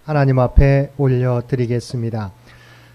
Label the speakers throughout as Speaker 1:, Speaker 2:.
Speaker 1: 하나님 앞에 올려드리겠습니다.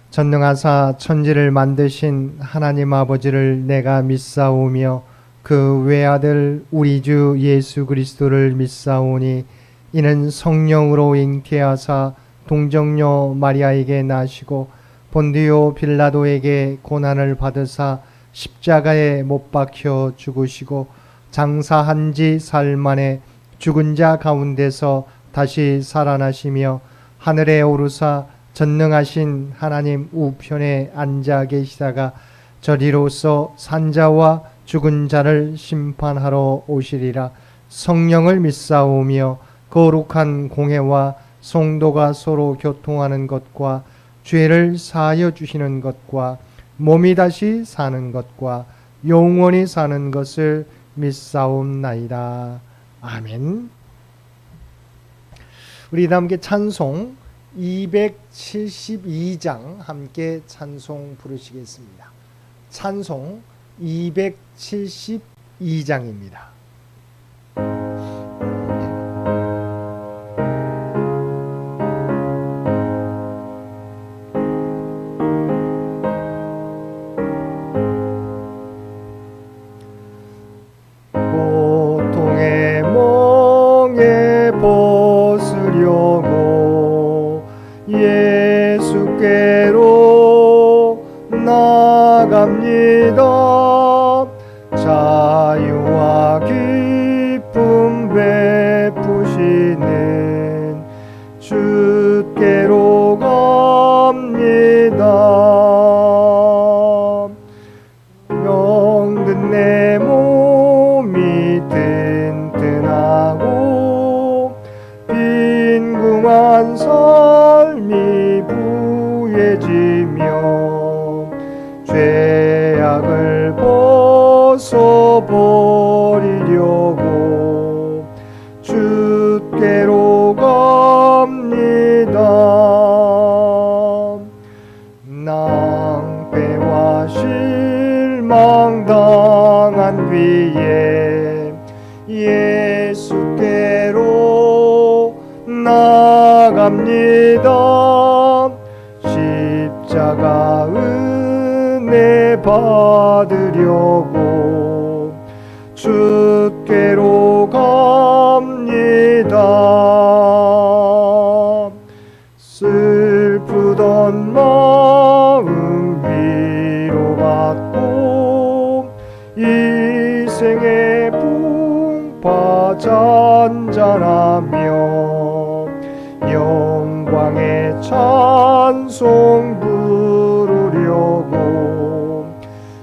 Speaker 1: 전능하사 천지를 만드신 하나님 아버지를 내가 믿사오며 그 외아들 우리 주 예수 그리스도를 믿사오니 이는 성령으로 잉태하사 동정녀 마리아에게 나시고 본디오 빌라도에게 고난을 받으사 십자가에 못 박혀 죽으시고 장사한 지 사흘 만에 죽은 자 가운데서 다시 살아나시며 하늘에 오르사 전능하신 하나님 우편에 앉아 계시다가 저리로서 산자와 죽은 자를 심판하러 오시리라. 성령을 믿사오며 거룩한 공회와 성도가 서로 교통하는 것과 죄를 사하여 주시는 것과 몸이 다시 사는 것과 영원히 사는 것을 믿사옵나이다. 아멘. 우리 함께 찬송 272장 함께 찬송 부르시겠습니다. 찬송 272장입니다. 고통의 멍에 벗으려고 예수께로 나갑니다. 자유와 기쁨 베푸시는 주께로 갑니다. 병든 내 몸이 튼튼하고 빈궁한 삶이 부해지며 죄악을 벗어버리려고 주께로 갑니다. 낭패와 실망당한 뒤에 예수께로 나갑니다. 십자가 은혜 받으려고 주께로 갑니다. 슬프던 마음 위로받고 이 생의 풍파 잔잔하며 영광의 찬송 부르려고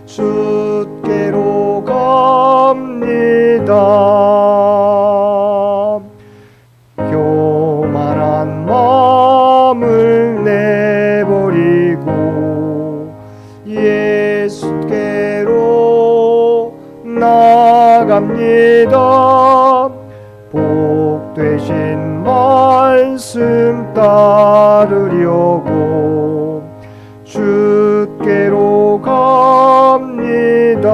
Speaker 1: 주께로 갑니다. 교만한 마음을 내버리고 예수께로 나갑니다. 복되신 말씀 따르려고 주께로 갑니다.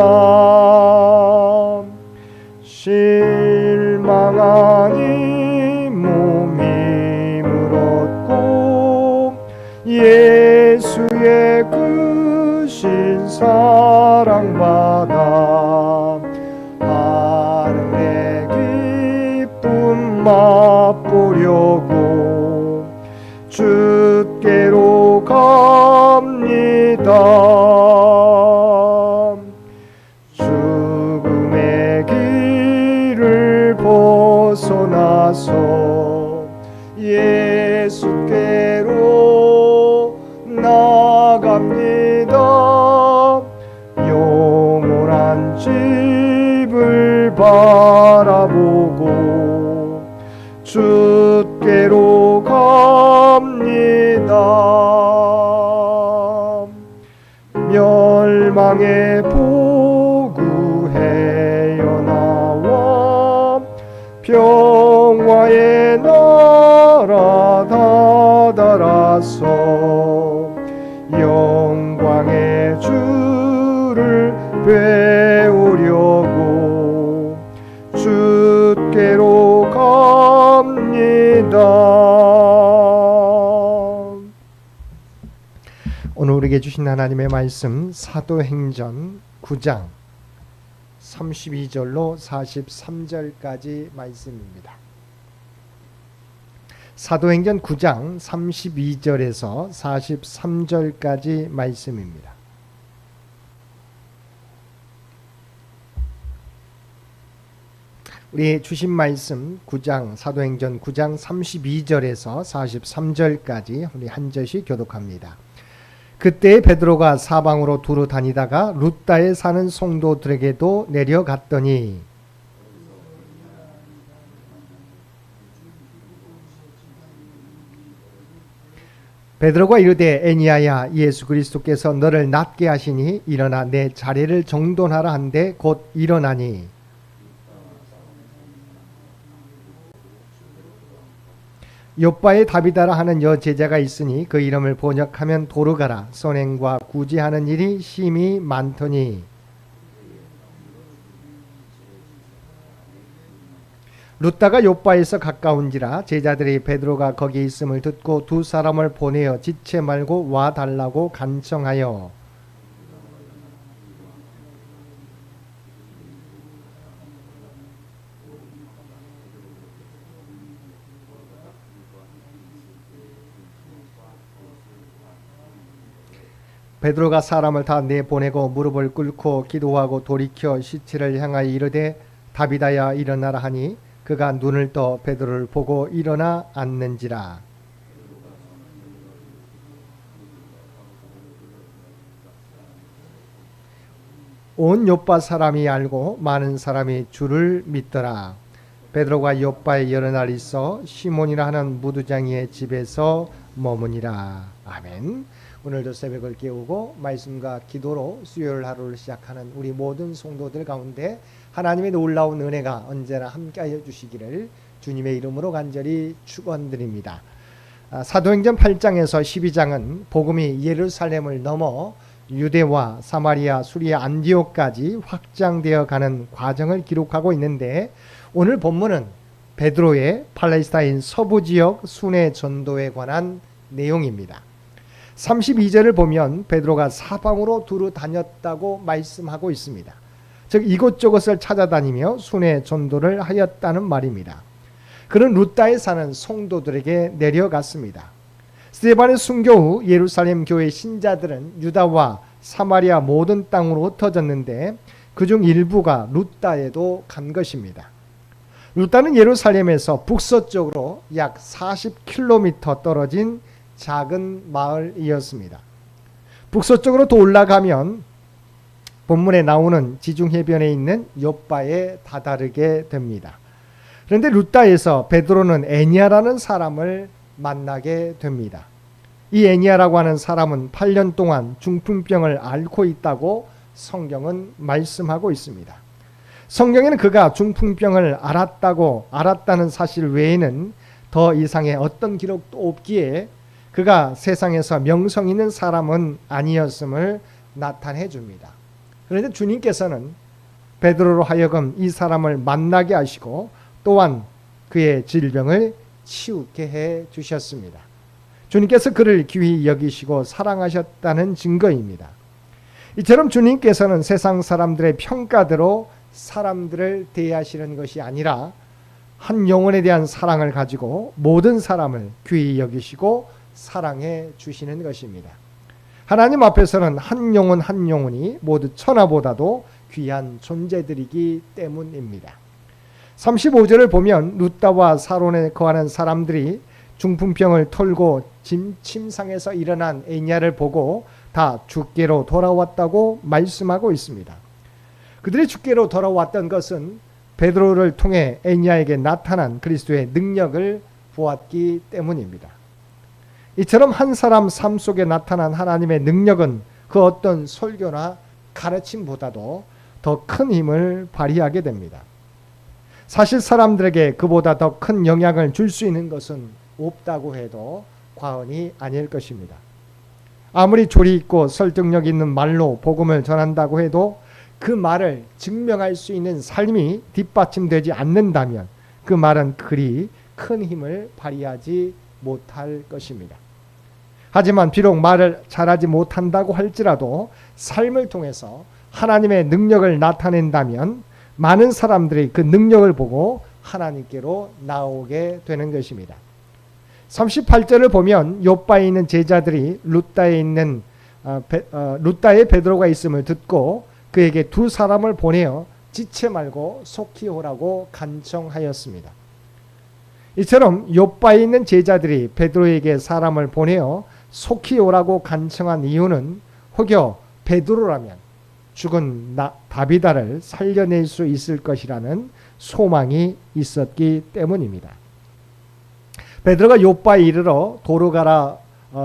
Speaker 1: 실망한 이 몸이 물었고 예수의 크신 사랑받아 하늘의 기쁨 맛보려고 주께로 갑니다. 죽음의 길을 벗어나서 예수께로 나갑니다. 영원한 집을 바라보고 주께로 갑니다. 멸망의 보구해여 나와 평화의 나라 다다라서 영광의 주를 배우려고 주께로 갑니다. 우리에게 주신 하나님의 말씀 사도행전 9장 32절로 43절까지 말씀입니다. 사도행전 9장 32절에서 43절까지 말씀입니다. 우리 주신 말씀 사도행전 9장 32절에서 43절까지 우리 한 절씩 교독합니다. 그때 베드로가 사방으로 두루 다니다가 룻다에 사는 성도들에게도 내려갔더니 베드로가 이르되 애니야야 예수 그리스도께서 너를 낫게 하시니 일어나 내 자리를 정돈하라 한데 곧 일어나니 욥바에 다비다라 하는 여제자가 있으니 그 이름을 번역하면 도르가라. 선행과 구제하는 일이 심히 많더니 룻다가 욥바에서 가까운지라 제자들이 베드로가 거기 있음을 듣고 두 사람을 보내어 지체 말고 와 달라고 간청하여 베드로가 사람을 다 내보내고 무릎을 꿇고 기도하고 돌이켜 시체를 향하여 이르되 다비다야 일어나라 하니 그가 눈을 떠 베드로를 보고 일어나 앉는지라. 온 욥바 사람이 알고 많은 사람이 주를 믿더라. 베드로가 욥바에 여러 날 있어 시몬이라 하는 무두장이의 집에서 머무니라. 아멘. 오늘도 새벽을 깨우고 말씀과 기도로 수요일 하루를 시작하는 우리 모든 성도들 가운데 하나님의 놀라운 은혜가 언제나 함께하여 주시기를 주님의 이름으로 간절히 축원드립니다. 사도행전 8장에서 12장은 복음이 예루살렘을 넘어 유대와 사마리아, 수리아, 안디옥까지 확장되어 가는 과정을 기록하고 있는데 오늘 본문은 베드로의 팔레스타인 서부 지역 순회 전도에 관한 내용입니다. 32절을 보면 베드로가 사방으로 두루 다녔다고 말씀하고 있습니다. 즉 이곳저곳을 찾아다니며 순회 전도를 하였다는 말입니다. 그는 룻다에 사는 성도들에게 내려갔습니다. 스데반의 순교 후 예루살렘 교회 신자들은 유다와 사마리아 모든 땅으로 흩어졌는데 그중 일부가 룻다에도 간 것입니다. 룻다는 예루살렘에서 북서쪽으로 약 40km 떨어진 작은 마을이었습니다. 북서쪽으로 더 올라가면 본문에 나오는 지중해변에 있는 욥바에 다다르게 됩니다. 그런데 룻다에서 베드로는 애니야라는 사람을 만나게 됩니다. 이 애니야라고 하는 사람은 8년 동안 중풍병을 앓고 있다고 성경은 말씀하고 있습니다. 성경에는 그가 중풍병을 앓았다는 사실 외에는 더 이상의 어떤 기록도 없기에 그가 세상에서 명성 있는 사람은 아니었음을 나타내 줍니다. 그런데 주님께서는 베드로로 하여금 이 사람을 만나게 하시고 또한 그의 질병을 치우게 해 주셨습니다. 주님께서 그를 귀히 여기시고 사랑하셨다는 증거입니다. 이처럼 주님께서는 세상 사람들의 평가대로 사람들을 대하시는 것이 아니라 한 영혼에 대한 사랑을 가지고 모든 사람을 귀히 여기시고 사랑해 주시는 것입니다. 하나님 앞에서는 한 영혼 한 영혼이 모두 천하보다도 귀한 존재들이기 때문입니다. 35절을 보면 룻다와 사론에 거하는 사람들이 중풍병을 털고 침상에서 일어난 애니야를 보고 다 주께로 돌아왔다고 말씀하고 있습니다. 그들이 주께로 돌아왔던 것은 베드로를 통해 애니야에게 나타난 그리스도의 능력을 보았기 때문입니다. 이처럼 한 사람 삶 속에 나타난 하나님의 능력은 그 어떤 설교나 가르침보다도 더 큰 힘을 발휘하게 됩니다. 사실 사람들에게 그보다 더 큰 영향을 줄 수 있는 것은 없다고 해도 과언이 아닐 것입니다. 아무리 조리 있고 설득력 있는 말로 복음을 전한다고 해도 그 말을 증명할 수 있는 삶이 뒷받침되지 않는다면 그 말은 그리 큰 힘을 발휘하지 못할 것입니다. 하지만 비록 말을 잘하지 못한다고 할지라도 삶을 통해서 하나님의 능력을 나타낸다면 많은 사람들이 그 능력을 보고 하나님께로 나오게 되는 것입니다. 38절을 보면 욥바에 있는 제자들이 룻다에 있는 룻다에 베드로가 있음을 듣고 그에게 두 사람을 보내어 지체 말고 속히 오라고 간청하였습니다. 이처럼 욥바에 있는 제자들이 베드로에게 사람을 보내어 속히 오라고 간청한 이유는 혹여 베드로라면 죽은 다비다를 살려낼 수 있을 것이라는 소망이 있었기 때문입니다. 베드로가 욥바에 이르러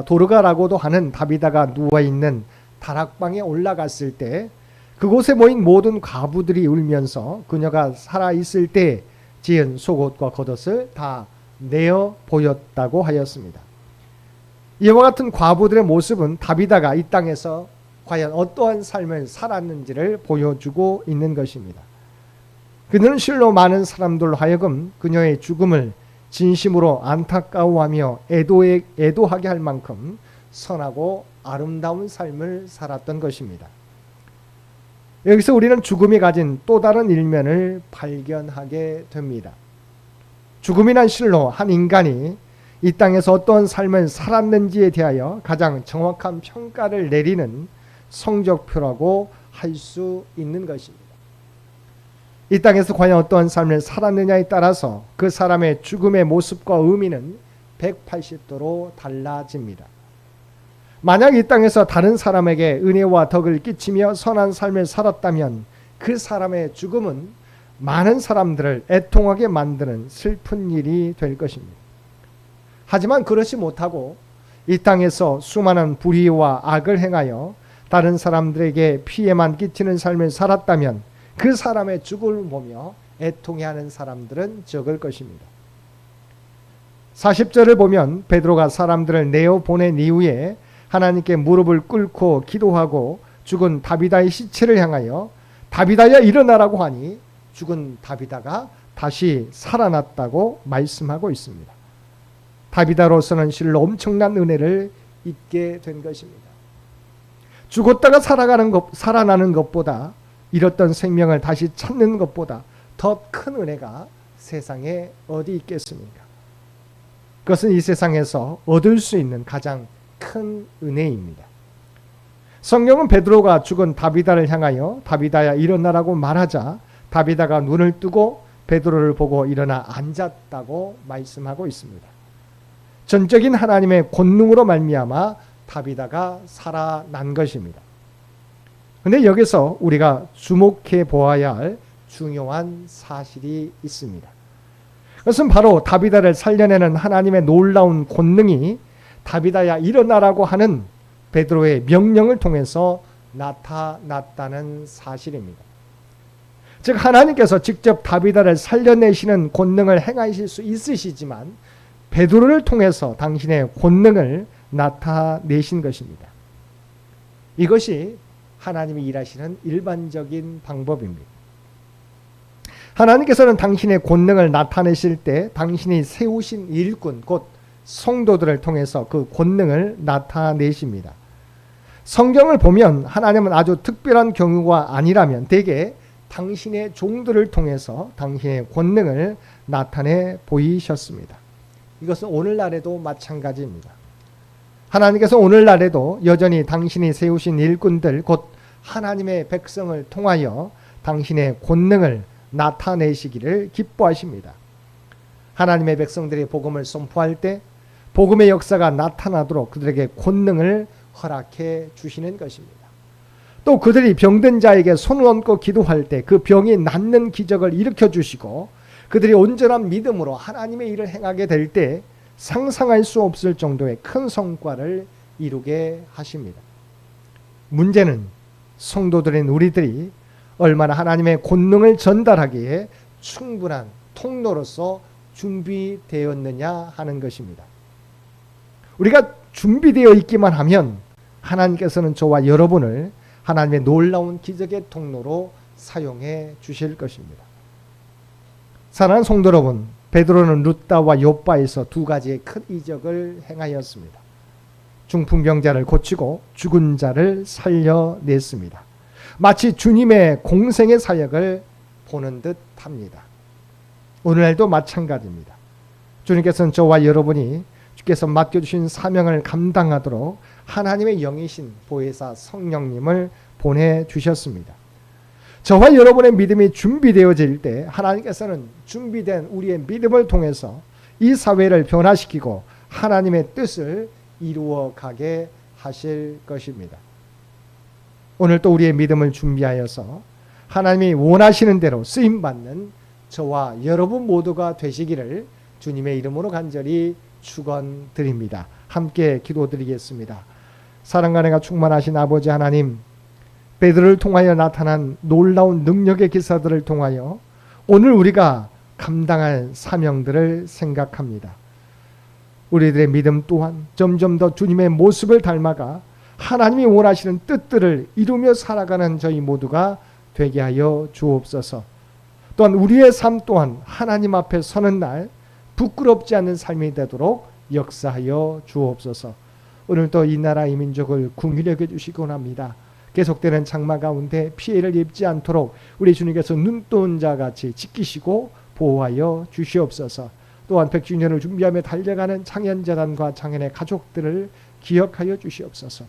Speaker 1: 도르가라고도 하는 다비다가 누워있는 다락방에 올라갔을 때 그곳에 모인 모든 과부들이 울면서 그녀가 살아있을 때 지은 속옷과 겉옷을 다 내어 보였다고 하였습니다. 이와 같은 과부들의 모습은 다비다가 이 땅에서 과연 어떠한 삶을 살았는지를 보여주고 있는 것입니다. 그녀는 실로 많은 사람들로 하여금 그녀의 죽음을 진심으로 안타까워하며 애도하게 할 만큼 선하고 아름다운 삶을 살았던 것입니다. 여기서 우리는 죽음이 가진 또 다른 일면을 발견하게 됩니다. 죽음이란 실로 한 인간이 이 땅에서 어떤 삶을 살았는지에 대하여 가장 정확한 평가를 내리는 성적표라고 할 수 있는 것입니다. 이 땅에서 과연 어떠한 삶을 살았느냐에 따라서 그 사람의 죽음의 모습과 의미는 180도로 달라집니다. 만약 이 땅에서 다른 사람에게 은혜와 덕을 끼치며 선한 삶을 살았다면 그 사람의 죽음은 많은 사람들을 애통하게 만드는 슬픈 일이 될 것입니다. 하지만 그렇지 못하고 이 땅에서 수많은 불의와 악을 행하여 다른 사람들에게 피해만 끼치는 삶을 살았다면 그 사람의 죽음을 보며 애통해하는 사람들은 적을 것입니다. 40절을 보면 베드로가 사람들을 내어 보낸 이후에 하나님께 무릎을 꿇고 기도하고 죽은 다비다의 시체를 향하여 다비다야 일어나라고 하니 죽은 다비다가 다시 살아났다고 말씀하고 있습니다. 다비다로서는 실로 엄청난 은혜를 입게 된 것입니다. 죽었다가 살아나는 것보다 잃었던 생명을 다시 찾는 것보다 더 큰 은혜가 세상에 어디 있겠습니까? 그것은 이 세상에서 얻을 수 있는 가장 큰 은혜입니다. 성경은 베드로가 죽은 다비다를 향하여 다비다야 일어나라고 말하자 다비다가 눈을 뜨고 베드로를 보고 일어나 앉았다고 말씀하고 있습니다. 전적인 하나님의 권능으로 말미암아 다비다가 살아난 것입니다. 그런데 여기서 우리가 주목해 보아야 할 중요한 사실이 있습니다. 그것은 바로 다비다를 살려내는 하나님의 놀라운 권능이 다비다야 일어나라고 하는 베드로의 명령을 통해서 나타났다는 사실입니다. 즉 하나님께서 직접 다비다를 살려내시는 권능을 행하실 수 있으시지만 베드로를 통해서 당신의 권능을 나타내신 것입니다. 이것이 하나님이 일하시는 일반적인 방법입니다. 하나님께서는 당신의 권능을 나타내실 때 당신이 세우신 일꾼 곧 성도들을 통해서 그 권능을 나타내십니다. 성경을 보면 하나님은 아주 특별한 경우가 아니라면 대개 당신의 종들을 통해서 당신의 권능을 나타내 보이셨습니다. 이것은 오늘날에도 마찬가지입니다. 하나님께서 오늘날에도 여전히 당신이 세우신 일꾼들 곧 하나님의 백성을 통하여 당신의 권능을 나타내시기를 기뻐하십니다. 하나님의 백성들이 복음을 선포할 때 복음의 역사가 나타나도록 그들에게 권능을 허락해 주시는 것입니다. 또 그들이 병든 자에게 손을 얹고 기도할 때 그 병이 낫는 기적을 일으켜 주시고 그들이 온전한 믿음으로 하나님의 일을 행하게 될 때 상상할 수 없을 정도의 큰 성과를 이루게 하십니다. 문제는 성도들인 우리들이 얼마나 하나님의 권능을 전달하기에 충분한 통로로서 준비되었느냐 하는 것입니다. 우리가 준비되어 있기만 하면 하나님께서는 저와 여러분을 하나님의 놀라운 기적의 통로로 사용해 주실 것입니다. 사랑하는 성도 여러분, 베드로는 룻다와 욥바에서 두 가지의 큰 이적을 행하였습니다. 중풍병자를 고치고 죽은 자를 살려냈습니다. 마치 주님의 공생의 사역을 보는 듯 합니다. 오늘날도 마찬가지입니다. 주님께서는 저와 여러분이 주께서 맡겨주신 사명을 감당하도록 하나님의 영이신 보혜사 성령님을 보내주셨습니다. 저와 여러분의 믿음이 준비되어질 때 하나님께서는 준비된 우리의 믿음을 통해서 이 사회를 변화시키고 하나님의 뜻을 이루어가게 하실 것입니다. 오늘 또 우리의 믿음을 준비하여서 하나님이 원하시는 대로 쓰임받는 저와 여러분 모두가 되시기를 주님의 이름으로 간절히 축원드립니다. 함께 기도드리겠습니다. 사랑과 은혜가 충만하신 아버지 하나님, 베드로를 통하여 나타난 놀라운 능력의 기사들을 통하여 오늘 우리가 감당할 사명들을 생각합니다. 우리들의 믿음 또한 점점 더 주님의 모습을 닮아가 하나님이 원하시는 뜻들을 이루며 살아가는 저희 모두가 되게 하여 주옵소서. 또한 우리의 삶 또한 하나님 앞에 서는 날 부끄럽지 않은 삶이 되도록 역사하여 주옵소서. 오늘도 이 나라 이 민족을 긍휼히 여겨주시기 원합니다. 계속되는 장마 가운데 피해를 입지 않도록 우리 주님께서 눈뜨는 자같이 지키시고 보호하여 주시옵소서. 또한 100주년을 준비하며 달려가는 창현재단과 창현의 가족들을 기억하여 주시옵소서.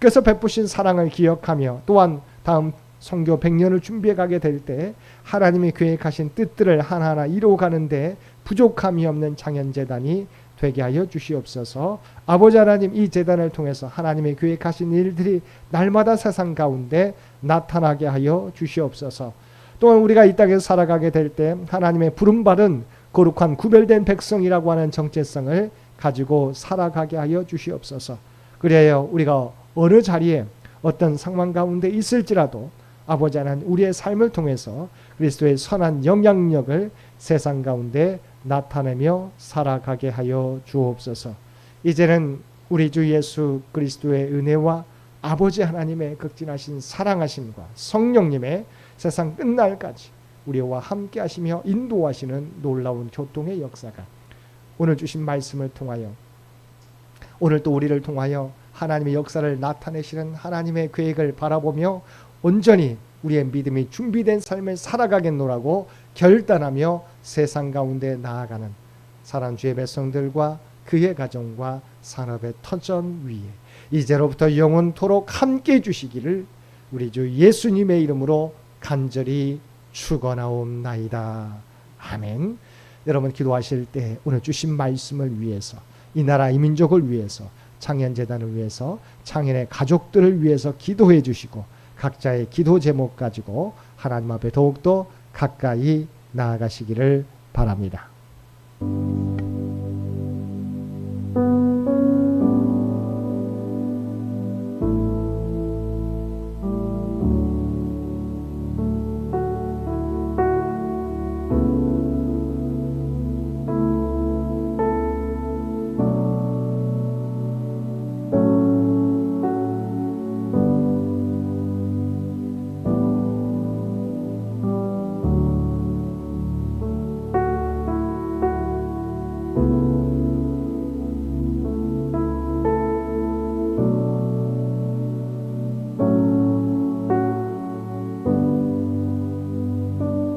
Speaker 1: 그래서 베푸신 사랑을 기억하며 또한 다음 선교 100년을 준비해 가게 될 때 하나님이 계획하신 뜻들을 하나하나 이루어가는데 부족함이 없는 창현재단이 되게 하여 주시옵소서. 아버지 하나님, 이 재단을 통해서 하나님의 계획하신 일들이 날마다 세상 가운데 나타나게 하여 주시옵소서. 또한 우리가 이 땅에서 살아가게 될 때 하나님의 부름받은 거룩한 구별된 백성이라고 하는 정체성을 가지고 살아가게 하여 주시옵소서. 그래야 우리가 어느 자리에 어떤 상황 가운데 있을지라도 아버지 하나님, 우리의 삶을 통해서 그리스도의 선한 영향력을 세상 가운데 나타내며 살아가게 하여 주옵소서. 이제는 우리 주 예수 그리스도의 은혜와 아버지 하나님의 극진하신 사랑하심과 성령님의 세상 끝날까지 우리와 함께 하시며 인도하시는 놀라운 교통의 역사가 오늘 주신 말씀을 통하여 오늘 또 우리를 통하여 하나님의 역사를 나타내시는 하나님의 계획을 바라보며 온전히 우리의 믿음이 준비된 삶을 살아가겠노라고 결단하며 세상 가운데 나아가는 사랑 주의 백성들과 그의 가정과 산업의 터전 위에 이제로부터 영원토록 함께 해주시기를 우리 주 예수님의 이름으로 간절히 축원하옵나이다. 아멘. 여러분 기도하실 때 오늘 주신 말씀을 위해서 이 나라 이 민족을 위해서 창현재단을 위해서 창현의 가족들을 위해서 기도해 주시고 각자의 기도 제목 가지고 하나님 앞에 더욱더 가까이 나아가시기를 바랍니다.